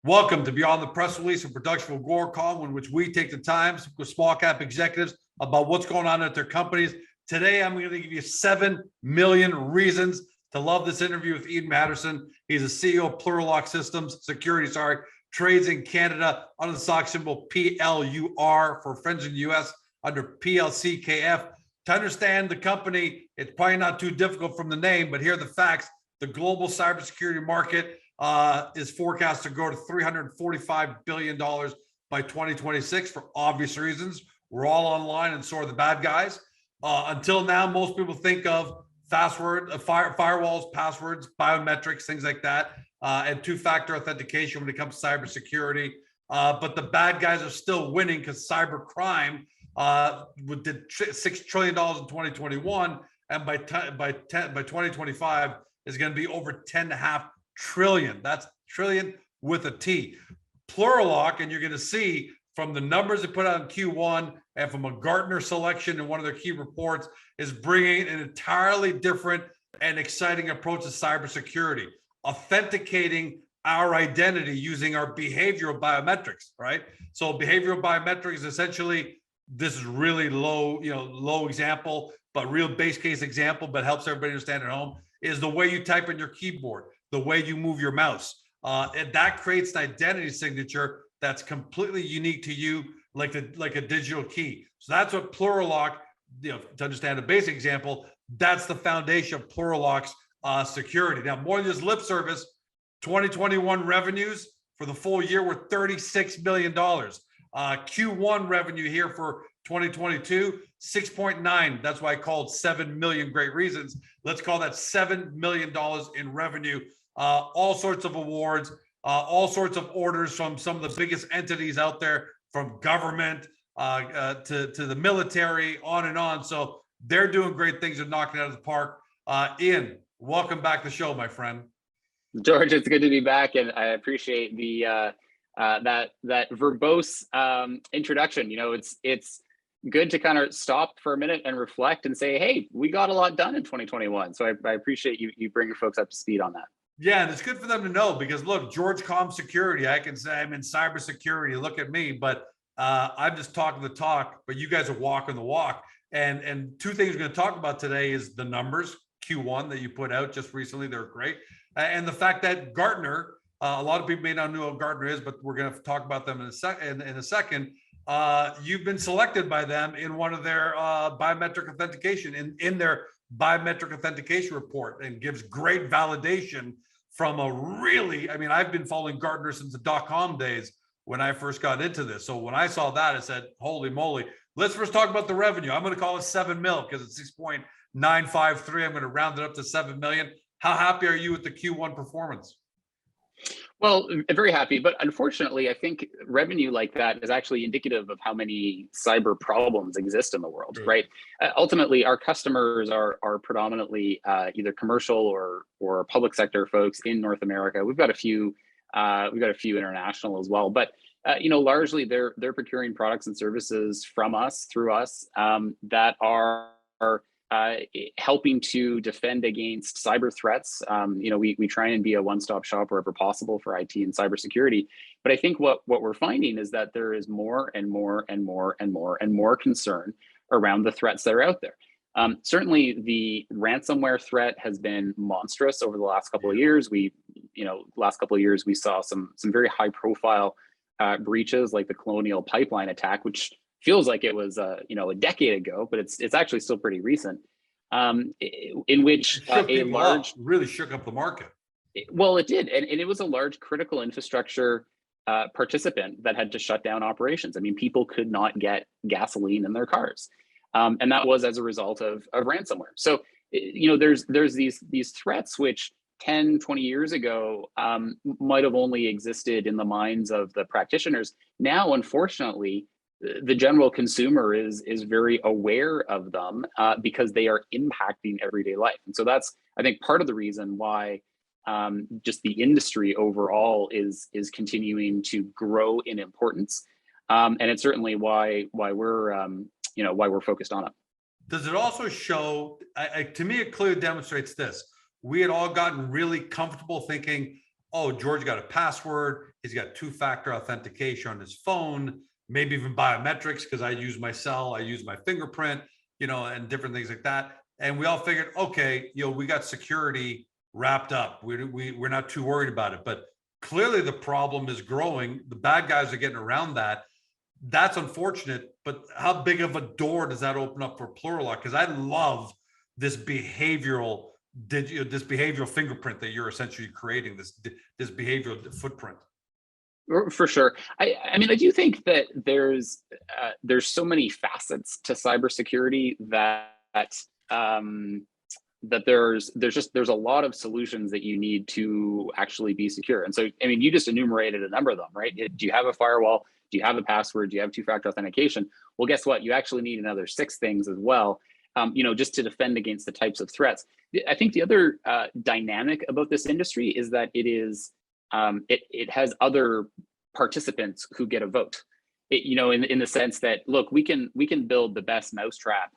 Welcome to Beyond the Press Release and Production of Gorcom, in which we take the time with small cap executives about what's going on at their companies. Today, I'm going to give you 7 million reasons to love this interview with Eden Patterson. He's a CEO of Plurilock Security, trades in Canada under the stock symbol PLUR, for friends in the US under PLCKF. To understand the company, it's probably not too difficult from the name, but here are the facts. The global cybersecurity market is forecast to grow to $345 billion by 2026 for obvious reasons. We're all online and so are the bad guys. Until now, most people think of firewalls, passwords, biometrics, things like that, and two-factor authentication when it comes to cybersecurity. But the bad guys are still winning because cybercrime did $6 trillion in 2021, and by 2025 is going to be over 10.5 trillion. That's trillion with a T. Plurilock, and you're going to see from the numbers they put out in Q1 and from a Gartner selection in one of their key reports, is bringing an entirely different and exciting approach to cybersecurity, authenticating our identity using our behavioral biometrics, right? So behavioral biometrics, essentially, this is really low example, but real base case example, but helps everybody understand at home, is the way you type on your keyboard, the way you move your mouse. And that creates an identity signature that's completely unique to you, like a digital key. So that's what Plurilock, to understand a basic example, that's the foundation of Plurilock's security. Now, more than just lip service, 2021 revenues for the full year were $36 million. Q1 revenue here for 2022, 6.9. That's why I called 7 million great reasons. Let's call that $7 million in revenue. All sorts of awards, all sorts of orders from some of the biggest entities out there, from government to the military, on and on. So they're doing great things and knocking it out of the park. Ian, welcome back to the show, my friend. George, it's good to be back, and I appreciate the that verbose introduction. You know, it's good to kind of stop for a minute and reflect and say, hey, we got a lot done in 2021. So I appreciate you bringing folks up to speed on that. Yeah, and it's good for them to know, because look, George Com Security, I can say I'm in cybersecurity. Look at me, but I'm just talking the talk, but you guys are walking the walk. And two things we're going to talk about today is the numbers, Q1 that you put out just recently. They're great. And the fact that Gartner, a lot of people may not know what Gartner is, but we're going to talk about them in a second. You've been selected by them in one of their biometric authentication, in their biometric authentication report, and gives great validation from a really, I mean, I've been following Gartner since the .com days when I first got into this. So when I saw that, I said, holy moly. Let's first talk about the revenue. I'm going to call it 7 mil because it's 6.953. I'm going to round it up to 7 million. How happy are you with the Q1 performance? Well, very happy, but unfortunately, I think revenue like that is actually indicative of how many cyber problems exist in the world, right? Ultimately, our customers are predominantly either commercial or public sector folks in North America. We've got a few international as well, but largely they're procuring products and services from us, through us, that are helping to defend against cyber threats. We try and be a one-stop shop wherever possible for IT and cybersecurity. But I think what we're finding is that there is more and more and more and more and more concern around the threats that are out there. Certainly, the ransomware threat has been monstrous over the last couple of years. We saw some very high-profile breaches, like the Colonial Pipeline attack, which feels like it was a decade ago, but it's actually still pretty recent. In which really shook up the market. Well, it did, and it was a large critical infrastructure participant that had to shut down operations. I mean, people could not get gasoline in their cars, and that was as a result of ransomware. So there's these threats which 10, 20 years ago might have only existed in the minds of the practitioners. Now, unfortunately, the general consumer is very aware of them because they are impacting everyday life. And so that's, I think, part of the reason why just the industry overall is continuing to grow in importance. And it's certainly why we're focused on it. Does it also show, to me, it clearly demonstrates this. We had all gotten really comfortable thinking oh, George got a password, he's got two-factor authentication on his phone, maybe even biometrics, because I use my cell, I use my fingerprint, and different things like that. And we all figured, okay, we got security wrapped up. We're not too worried about it. But clearly the problem is growing. The bad guys are getting around that. That's unfortunate, but how big of a door does that open up for Plurilock? Because I love this behavioral fingerprint that you're essentially creating, this behavioral footprint. For sure. I mean, I do think that there's so many facets to cybersecurity that there's a lot of solutions that you need to actually be secure. And so, I mean, you just enumerated a number of them, right? Do you have a firewall? Do you have a password? Do you have two-factor authentication? Well, guess what? You actually need another 6 things as well, just to defend against the types of threats. I think the other dynamic about this industry is that it has other participants who get a vote. In the sense that, look, we can build the best mousetrap,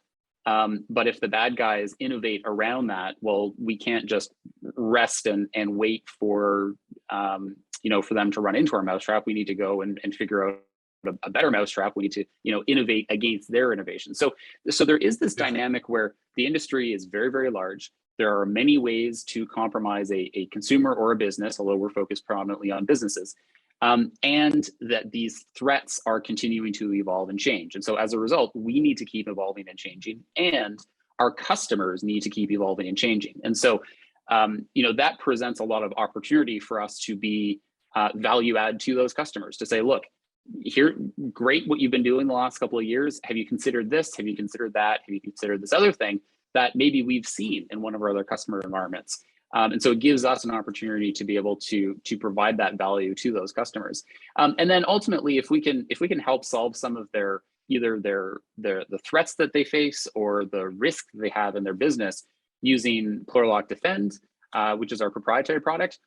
but if the bad guys innovate around that, well, we can't just rest and wait for for them to run into our mousetrap. We need to go and figure out a better mousetrap. We need to innovate against their innovation. So there is this dynamic where the industry is very, very large. There are many ways to compromise a consumer or a business, although we're focused prominently on businesses, and that these threats are continuing to evolve and change. And so as a result, we need to keep evolving and changing, and our customers need to keep evolving and changing. And so, that presents a lot of opportunity for us to be value add to those customers, to say, look, here, great what you've been doing the last couple of years. Have you considered this? Have you considered that? Have you considered this other thing that maybe we've seen in one of our other customer environments? And so it gives us an opportunity to be able to provide that value to those customers. And then ultimately, if we can help solve some of either the threats that they face or the risk they have in their business using Plurilock Defend, which is our proprietary product,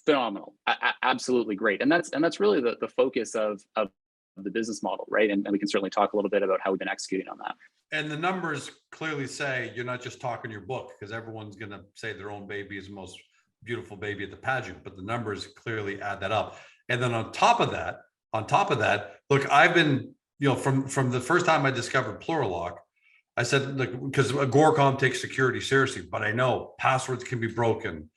phenomenal, absolutely great. And that's really the focus of the business model, right? And we can certainly talk a little bit about how we've been executing on that. And the numbers clearly say you're not just talking your book, because everyone's going to say their own baby is the most beautiful baby at the pageant, but the numbers clearly add that up. And then on top of that, look, I've been, from the first time I discovered Plurilock, I said, look, because Agoracom takes security seriously, but I know passwords can be broken.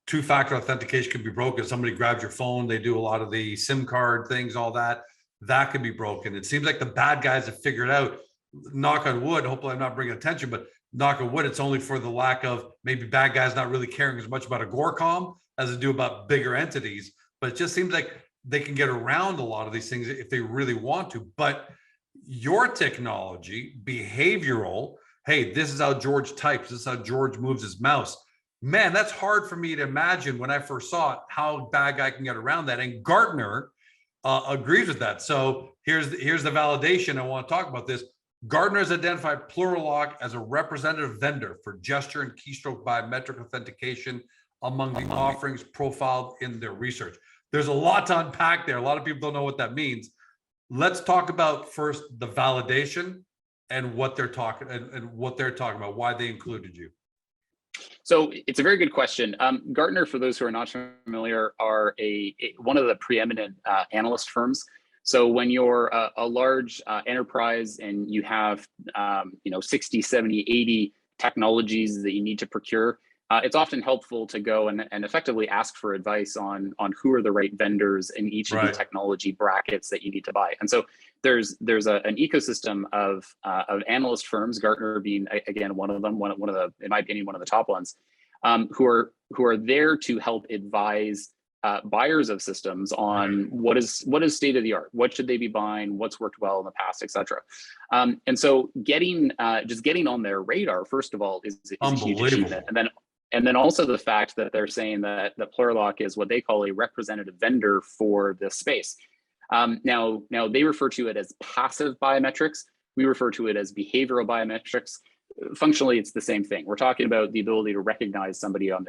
Two-factor authentication can be broken. Somebody grabs your phone, they do a lot of the SIM card things, all that can be broken. It seems like the bad guys have figured out, knock on wood, hopefully I'm not bringing attention, but knock on wood, it's only for the lack of maybe bad guys not really caring as much about Agoracom as they do about bigger entities. But it just seems like they can get around a lot of these things if they really want to. But your technology, behavioral, hey, this is how George types, this is how George moves his mouse. Man, that's hard for me to imagine when I first saw it, how bad guy can get around that. And Gartner agrees with that. So here's the validation. I want to talk about this. Gartner has identified Plurilock as a representative vendor for gesture and keystroke biometric authentication among the offerings profiled in their research. There's a lot to unpack there. A lot of people don't know what that means. Let's talk about first the validation and what they're talking about, why they included you. So it's a very good question. Gartner, for those who are not familiar, are one of the preeminent analyst firms. So when you're a large enterprise and you have 60, 70, 80 technologies that you need to procure, it's often helpful to go and effectively ask for advice on who are the right vendors in each of the technology brackets that you need to buy. And so there's an ecosystem of analyst firms, Gartner being again one of them, one of the, in my opinion, one of the top ones, who are there to help advise buyers of systems on what is state of the art, what should they be buying, what's worked well in the past, etc. And so getting on their radar, first of all, is a huge achievement. And then also the fact that they're saying that Plurilock is what they call a representative vendor for this space. Now they refer to it as passive biometrics. We refer to it as behavioral biometrics. Functionally, it's the same thing. We're talking about the ability to recognize somebody on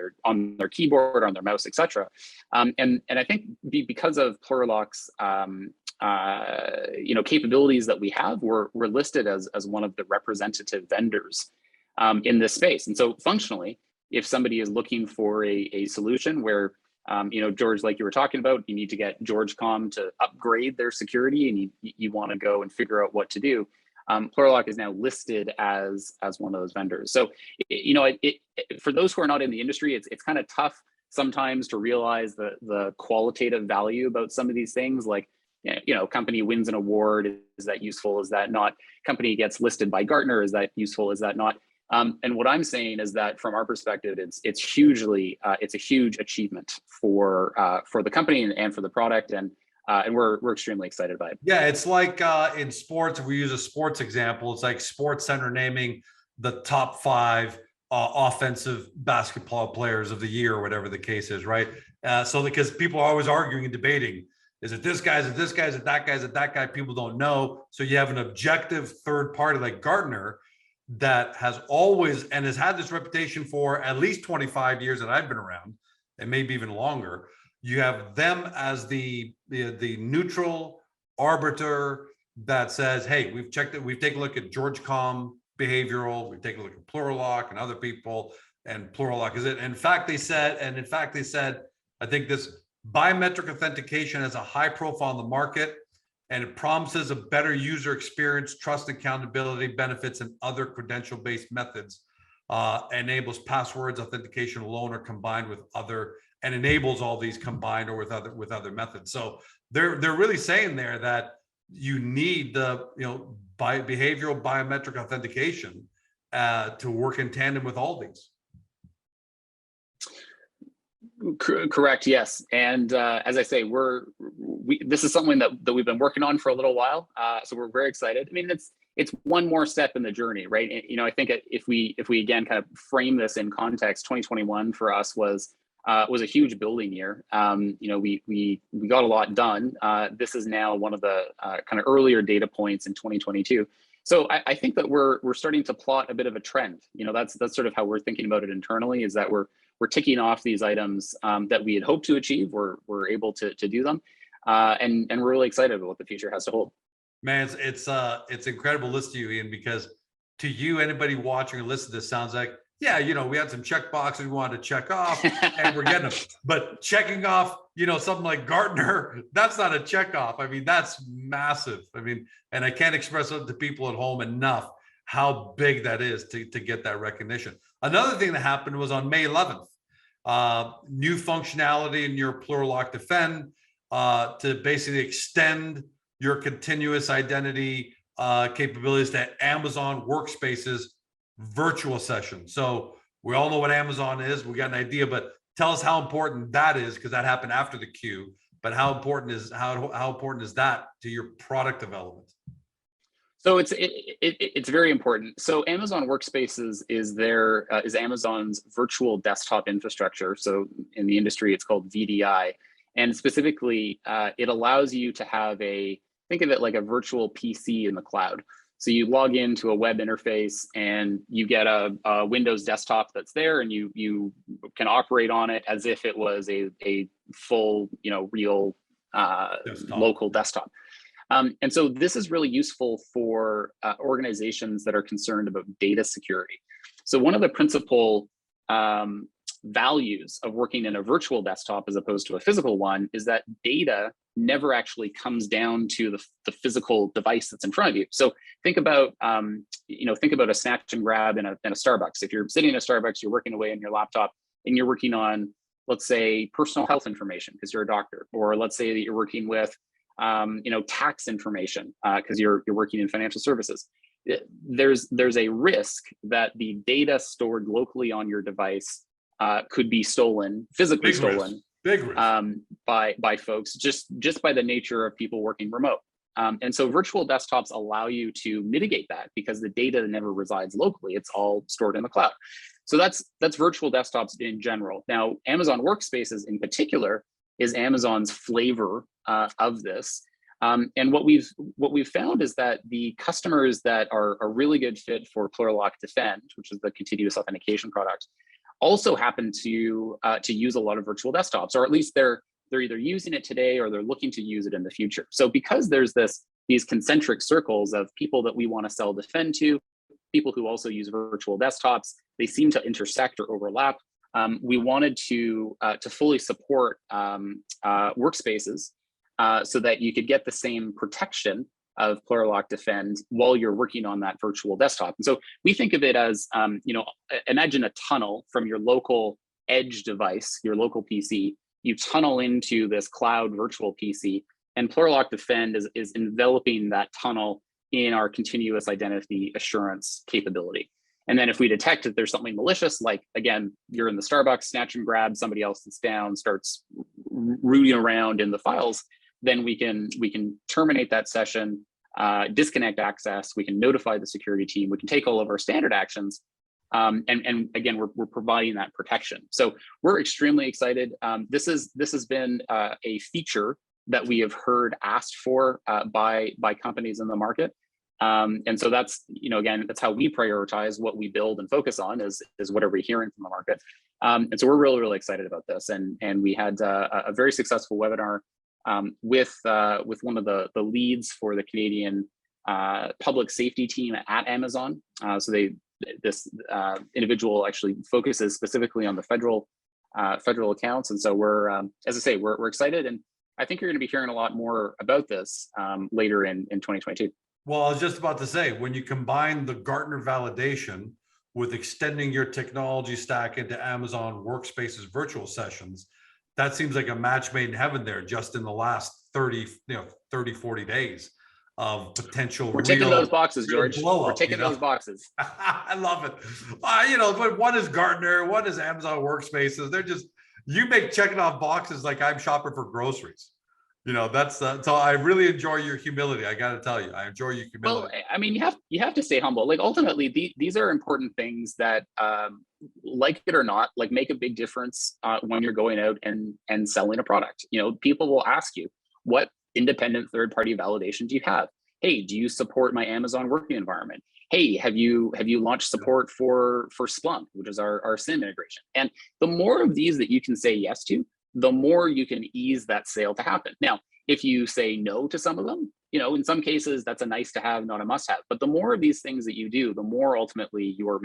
their keyboard, on their mouse, etc. And I think because of Plurilock's capabilities that we have, we're listed as one of the representative vendors in this space. And so functionally, if somebody is looking for a solution where George, like you were talking about, you need to get Georgecom to upgrade their security, and you want to go and figure out what to do. Plurilock is now listed as one of those vendors. So, for those who are not in the industry, it's kind of tough sometimes to realize the qualitative value about some of these things. Like, company wins an award, is that useful? Is that not? Company gets listed by Gartner, is that useful? Is that not? And what I'm saying is that from our perspective, it's a huge achievement for the company and for the product, and we're extremely excited by it. Yeah, it's like in sports, if we use a sports example, it's like Sports Center naming the top 5 offensive basketball players of the year, or whatever the case is, right? So because people are always arguing and debating, is it this guy, is it this guy, is it that guy, is it that guy? People don't know. So you have an objective third party like Gartner that has always and has had this reputation for at least 25 years that I've been around, and maybe even longer. You have them as the neutral arbiter that says, hey, we've checked it, we've taken a look at Georgecom behavioral, we've taken a look at Plurilock and other people, and Plurilock is it. In fact, they said, I think this biometric authentication has a high profile in the market, and it promises a better user experience, trust, accountability, benefits, and other credential-based methods. Enables passwords, authentication alone or combined with other, and enables all these combined or with other methods. So they're really saying there that you need the behavioral biometric authentication to work in tandem with all these. Correct. Yes. And as I say, this is something that we've been working on for a little while. So we're very excited. I mean, it's one more step in the journey, right? I think if we again kind of frame this in context, 2021 for us was a huge building year. We got a lot done. This is now one of the kind of earlier data points in 2022. So I think that we're starting to plot a bit of a trend. That's sort of how we're thinking about it internally, is that we're ticking off these items that we had hoped to achieve. We're able to do them, and we're really excited about what the future has to hold. Man, it's incredible to listen to you, Ian, because to you, anybody watching or listening to this sounds like, yeah, we had some check boxes we wanted to check off and we're getting them. But checking off, something like Gartner, that's not a check off. I mean, that's massive. I mean, and I can't express it to people at home enough how big that is to get that recognition. Another thing that happened was on May 11th, new functionality in your Plurilock Defend to basically extend your continuous identity capabilities to Amazon workspaces virtual session. So we all know what Amazon is. We got an idea, but tell us how important that is, because that happened after the queue. But how important is that to your product development? So it's very important. So Amazon Workspaces is Amazon's virtual desktop infrastructure. So in the industry, it's called VDI, and specifically, it allows you to have think of it like a virtual PC in the cloud. So you log into a web interface and you get a Windows desktop that's there, and you can operate on it as if it was a full, real local desktop. And so this is really useful for organizations that are concerned about data security. So one of the principal values of working in a virtual desktop as opposed to a physical one is that data never actually comes down to the physical device that's in front of you. So think about a snatch and grab in a Starbucks. If you're sitting in a Starbucks, you're working away on your laptop and you're working on, let's say, personal health information because you're a doctor, or let's say that you're working with tax information because you're working in financial services. There's a risk that the data stored locally on your device could be stolen, physically stolen. Big risk. By folks just by the nature of people working remote. And so virtual desktops allow you to mitigate that because the data never resides locally. It's all stored in the cloud. So that's virtual desktops in general. Now, Amazon Workspaces in particular is Amazon's flavor of this. And what we've found is that the customers that are a really good fit for Plurilock Defend, which is the continuous authentication product, also happen to use a lot of virtual desktops, or at least they're either using it today or they're looking to use it in the future. So because there's these concentric circles of people that we want to sell Defend to, people who also use virtual desktops, they seem to intersect or overlap. we wanted to fully support workspaces so that you could get the same protection of Plurilock Defend while you're working on that virtual desktop. And so we think of it as, imagine a tunnel from your local edge device, your local PC. You tunnel into this cloud virtual PC, and Plurilock Defend is enveloping that tunnel in our continuous identity assurance capability. And then if we detect that there's something malicious, like, again, you're in the Starbucks, snatch and grab, somebody else that's down, starts rooting around in the files, then we can terminate that session, disconnect access, we can notify the security team, we can take all of our standard actions, and again, we're providing that protection. So we're extremely excited. This has been a feature that we have heard asked for by companies in the market. And so that's, again, that's how we prioritize what we build and focus on is whatever we're hearing from the market. And so we're really, really excited about this. And we had a very successful webinar with one of the leads for the Canadian public safety team at Amazon. So this individual actually focuses specifically on the federal accounts. And so we're, as I say, we're excited. And I think you're going to be hearing a lot more about this later in 2022. Well, I was just about to say, when you combine the Gartner validation with extending your technology stack into Amazon Workspaces virtual sessions, that seems like a match made in heaven there just in the last 30, 40 days of potential. We're ticking those boxes, George. We're ticking those boxes. I love it. But one is Gartner, one is Amazon Workspaces. They're just, you make checking off boxes like I'm shopping for groceries. That's so I really enjoy your humility. I got to tell you, I enjoy your humility. Well, I mean, you have to stay humble. Like, ultimately, these are important things that, like it or not, like, make a big difference when you're going out and selling a product. People will ask you, what independent third-party validation do you have? Hey, do you support my Amazon working environment? Hey, have you launched support for Splunk, which is our SIEM integration? And the more of these that you can say yes to, the more you can ease that sale to happen. Now, if you say no to some of them, in some cases, that's a nice to have, not a must have. But the more of these things that you do, the more ultimately you're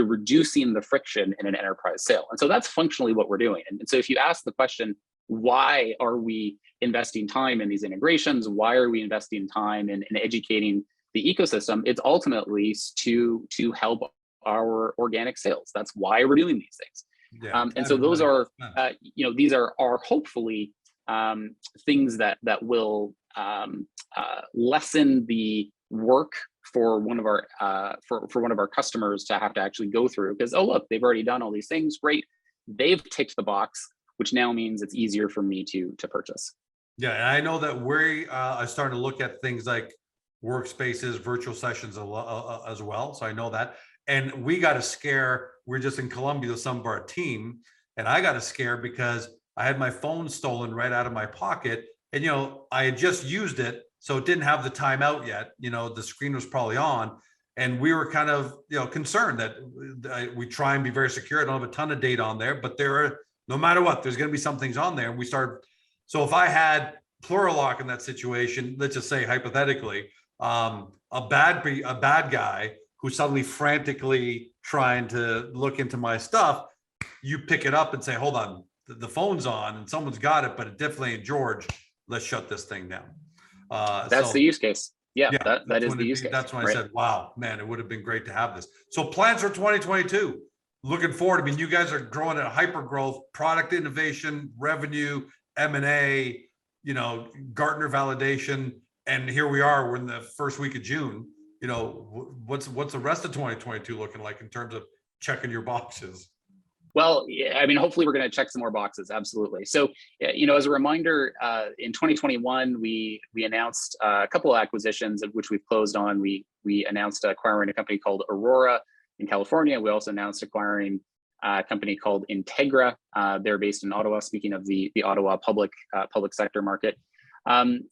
reducing the friction in an enterprise sale. And so that's functionally what we're doing. And so if you ask the question, why are we investing time in these integrations? Why are we investing time in educating the ecosystem? It's ultimately to help our organic sales. That's why we're doing these things. Yeah, and so those are, these are hopefully things that will lessen the work for one of our for one of our customers to have to actually go through, because, oh, look, they've already done all these things. Great, they've ticked the box, which now means it's easier for me to purchase. Yeah, and I know that we are starting to look at things like workspaces, virtual sessions as well. So I know that. And we got a scare. We're just in Colombia with some of our team, and I got a scare because I had my phone stolen right out of my pocket, and I had just used it, so it didn't have the timeout yet. The screen was probably on, and we were kind of concerned that we try and be very secure. I don't have a ton of data on there, but no matter what, there's going to be some things on there. And we started. So if I had Plurilock in that situation, let's just say hypothetically, a bad guy who's suddenly frantically trying to look into my stuff, you pick it up and say, hold on, the phone's on and someone's got it, but it definitely ain't George. Let's shut this thing down. That's the use case. Yeah, that is the use case. That's when I said, wow, man, it would have been great to have this. So plans for 2022, looking forward. I mean, you guys are growing at hyper growth, product innovation, revenue, M&A, Gartner validation. And here we are, we're in the first week of June. What's the rest of 2022 looking like in terms of checking your boxes? Well, yeah, I mean, hopefully we're going to check some more boxes. Absolutely. So, as a reminder, in 2021, we announced a couple of acquisitions of which we've closed on. We announced acquiring a company called Aurora in California. We also announced acquiring a company called Integra. They're based in Ottawa, speaking of the Ottawa public sector market. And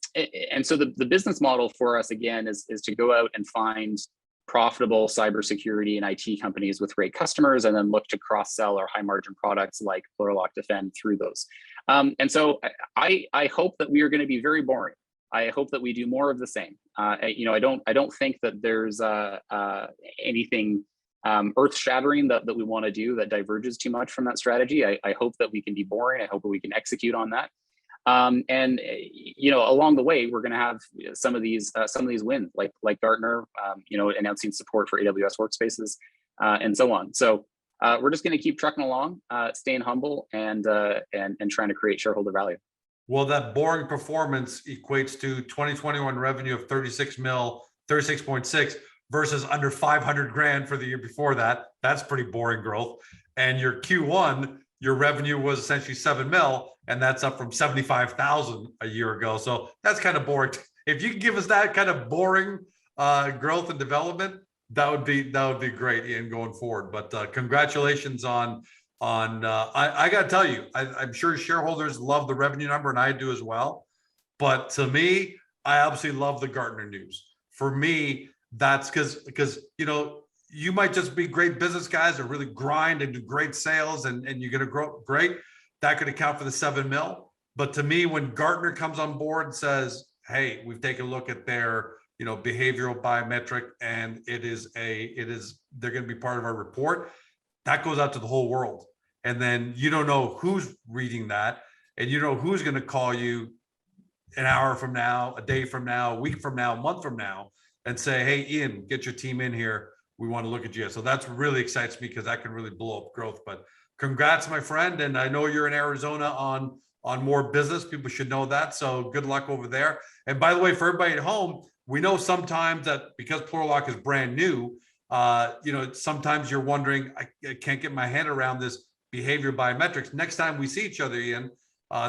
so the business model for us, again, is to go out and find profitable cybersecurity and IT companies with great customers, and then look to cross-sell our high-margin products like Plurilock Defend through those. And so I hope that we are going to be very boring. I hope that we do more of the same. I don't think that there's anything earth-shattering that we want to do that diverges too much from that strategy. I hope that we can be boring. I hope that we can execute on that. And along the way, we're going to have some of these wins, like Gartner, announcing support for AWS workspaces, and so on. So we're just going to keep trucking along, staying humble, and trying to create shareholder value. Well, that boring performance equates to 2021 revenue of 36.6 versus under 500 grand for the year before that. That's pretty boring growth. And your Q1, your revenue was essentially 7 mil, and that's up from 75,000 a year ago. So that's kind of boring. If you can give us that kind of boring growth and development, that would be great, Ian, going forward. But congratulations on I got to tell you, I'm sure shareholders love the revenue number, and I do as well. But to me, I absolutely love the Gartner news. For me, that's because you might just be great business guys that really grind and do great sales, and you're going to grow great. That could account for the 7 mil. But to me, when Gartner comes on board and says, hey, we've taken a look at their behavioral biometric, and they're going to be part of our report, that goes out to the whole world. And then you don't know who's reading that, and you know who's going to call you an hour from now, a day from now, a week from now, a month from now, and say, hey, Ian, get your team in here. We want to look at you. So that's really excites me, because that can really blow up growth. But congrats, my friend. And I know you're in Arizona on more business. People should know that. So good luck over there. And by the way, for everybody at home, we know sometimes that because Plurilock is brand new, sometimes you're wondering, I can't get my head around this behavioral biometrics. Next time we see each other, Ian,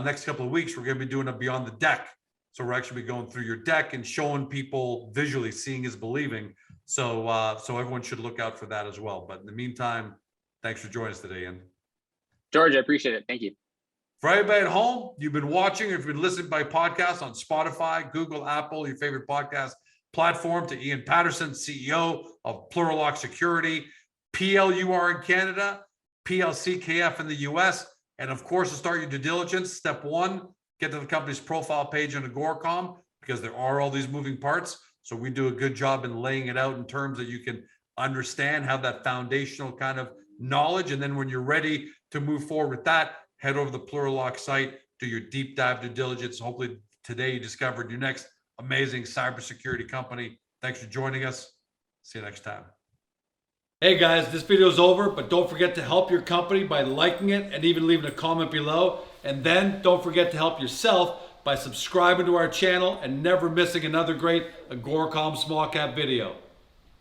next couple of weeks, we're going to be doing a Beyond the Deck. So we're actually going through your deck and showing people visually. Seeing is believing. So everyone should look out for that as well. But in the meantime, thanks for joining us today, Ian. George, I appreciate it. Thank you. For everybody at home, you've been watching, or if you've been listening by podcast on Spotify, Google, Apple, your favorite podcast platform, to Ian Patterson, CEO of Plurilock Security, PLUR in Canada, PLCKF in the US. And of course, to start your due diligence, step one, get to the company's profile page on Agoracom, because there are all these moving parts. So we do a good job in laying it out in terms that you can understand, have that foundational kind of knowledge. And then when you're ready to move forward with that, head over to the Plurilock site, do your deep dive due diligence. Hopefully today you discovered your next amazing cybersecurity company. Thanks for joining us. See you next time. Hey guys, this video is over, but don't forget to help your company by liking it and even leaving a comment below. And then don't forget to help yourself by subscribing to our channel and never missing another great Agoracom small cap video.